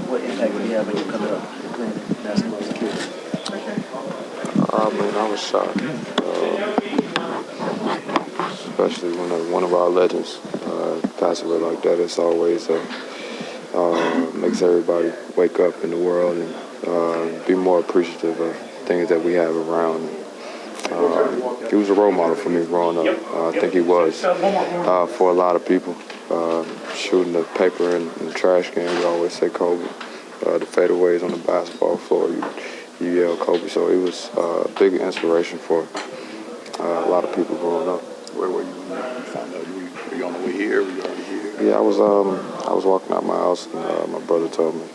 What impact did he have when you coming up playing basketball as a kid? I mean, I was shocked, especially when one of our legends passed away like that. It's always makes everybody wake up in the world and be more appreciative of things that we have around. He was a role model for me growing up. I think he was for a lot of people. Shooting the paper in the trash can, we always say Kobe. The fadeaways on the basketball floor, you yell Kobe. So he was a big inspiration for a lot of people growing up. Where were you when you found out? Were you on the way here? Were you already here? Yeah, I was walking out my house and my brother told me.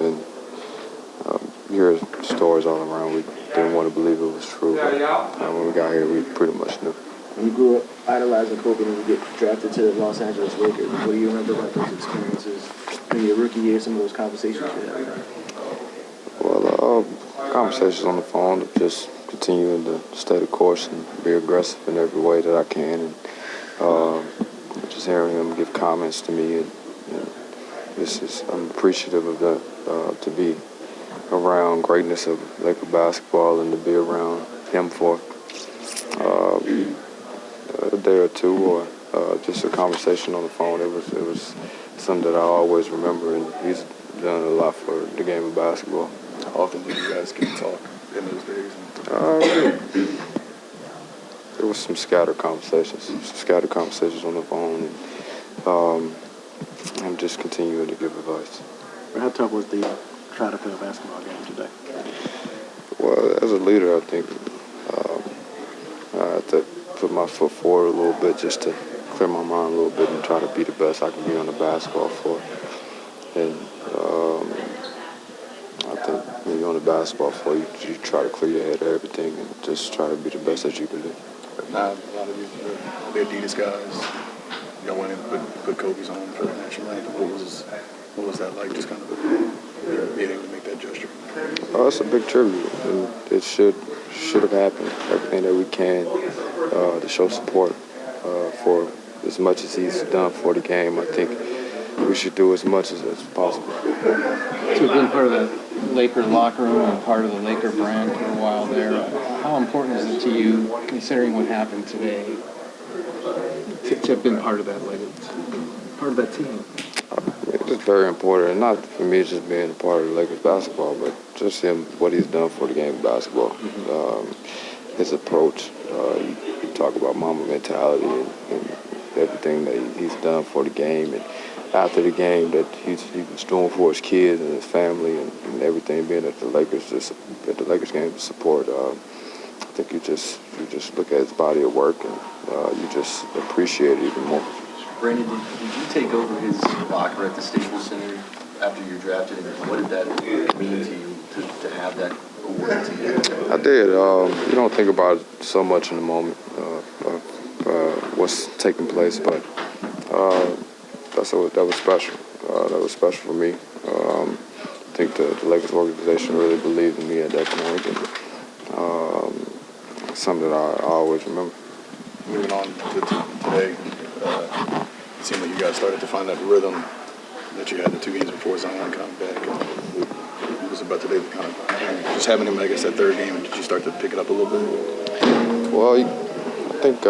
And you hear stories all around. We didn't want to believe it was true, but when we got here, we pretty much knew. You grew up idolizing Kobe and you get drafted to the Los Angeles Lakers. What do you remember about those experiences in your rookie year, some of those conversations you had? Well, conversations on the phone, just continuing to stay the course and be aggressive in every way that I can. And just hearing him give comments to me. And I'm appreciative of that, to be around greatness of Laker basketball and to be around him for a day or two, or just a conversation on the phone. It was something that I always remember, and he's done a lot for the game of basketball. How often did you guys get to talk in those days? There was some scattered conversations on the phone, and I'm just continuing to give advice. How tough was the try to play a basketball game today? Well, as a leader, I think I had to put my foot forward a little bit just to clear my mind a little bit and try to be the best I can be on the basketball floor. And I think when you're on the basketball floor, you try to clear your head of everything and just try to be the best that you can do. But now, a lot of the Adidas guys, y'all went and put Kobe's on for the national anthem. What was that like, just kind of being able to make that gesture? It's a big tribute. It should have happened. Everything that we can to show support for as much as he's done for the game. I think we should do as much as possible. So you've been part of the Laker locker room and part of the Laker brand for a while there. How important is it to you, considering what happened today, to have been part of that, part of that team? It's very important, and not for me just being a part of the Lakers basketball, but just what he's done for the game of basketball. His approach, you talk about Mamba mentality and everything that he's done for the game, and after the game that he was doing for his kids and his family and everything, being at the Lakers, just at the Lakers game to support. I think you just look at his body of work and you just appreciate it even more. Brandon, did you take over his locker at the Staples Center after you were drafted, and what did that mean to you to have that award to you? I did. You don't think about it so much in the moment what's taking place, but that was special. That was special for me. I think the Lakers organization really believed in me at that point, and something that I always remember. Moving on to today, it seemed like you guys started to find that rhythm that you had the 2 games before Zion coming back. It was about today, kind of just having him, I guess, that third game. Did you start to pick it up a little bit? Well, I think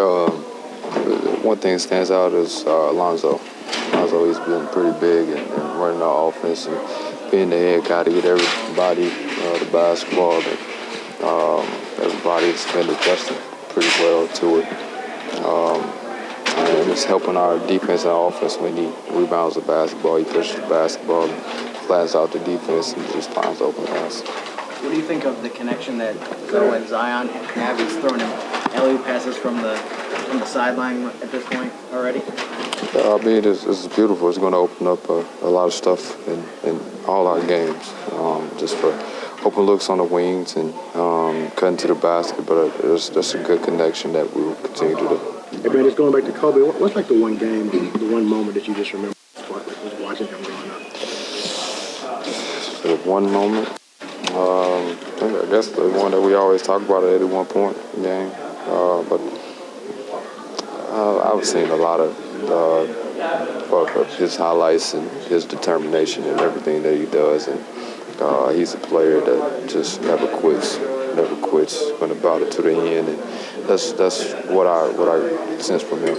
one thing that stands out is Alonzo. Alonzo, he's been pretty big and running our offense and being the head guy to get everybody the basketball. Everybody has been adjusting pretty well to it. And it's helping our defense and our offense when he rebounds the basketball, he pushes the basketball, flattens out the defense, and just finds open guys. What do you think of the connection that Zoe and Zion have? He's throwing him alley passes from the sideline at this point already? I mean, it's beautiful. It's going to open up a lot of stuff in all our games, just for open looks on the wings and cutting to the basket. But that's a good connection that we will continue to do. Hey, man, just going back to Kobe, what's like the one game, the one moment that you just remember was watching him growing up? The one moment, I guess the one that we always talk about at 81 point game. But I've seen a lot of his highlights and his determination and everything that he does. And he's a player that just never quits, going to battle to the end. And that's what I sense from him.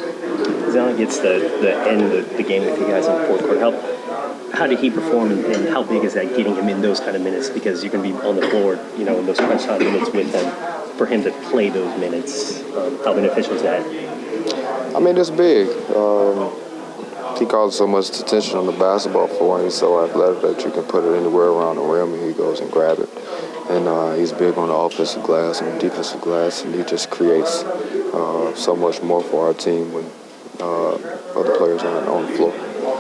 Zion gets the end of the game with you guys in the fourth quarter. How did he perform, and how big is that getting him in those kind of minutes? Because you're going to be on the floor, in those crunch time minutes with him. For him to play those minutes, how beneficial is that? I mean, it's big. He calls so much attention on the basketball floor, and he's so athletic that you can put it anywhere around the rim, and he goes and grab it. And he's big on the offensive glass and the defensive glass, and he just creates so much more for our team when other players aren't on the floor.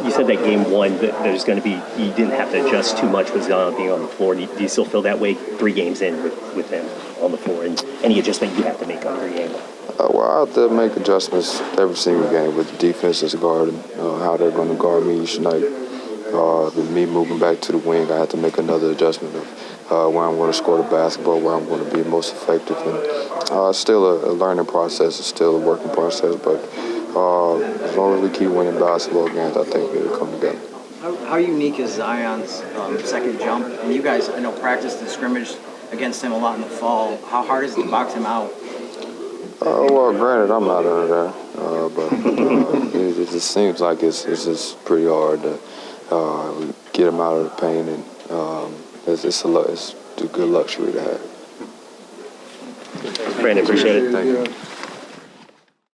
You said that game one, that there's going to be, you didn't have to adjust too much with Zion being on the floor. Do you still feel that way 3 games in with him on the floor, and any adjustment you have to make on 3 games? Well, I have to make adjustments every single game with the defense's guard and how they're going to guard me each night. With me moving back to the wing, I have to make another adjustment of where I'm going to score the basketball, where I'm going to be most effective. And it's still a learning process. It's still a working process. But as long as we keep winning basketball games, I think it'll come together. How unique is Zion's second jump? And you guys, I know, practiced and scrimmaged against him a lot in the fall. How hard is it to box him out? Well, granted, I'm not under there, but it just seems like it's just pretty hard to get him out of the paint, and it's a good luxury to have. Brandon, appreciate it. Thank you.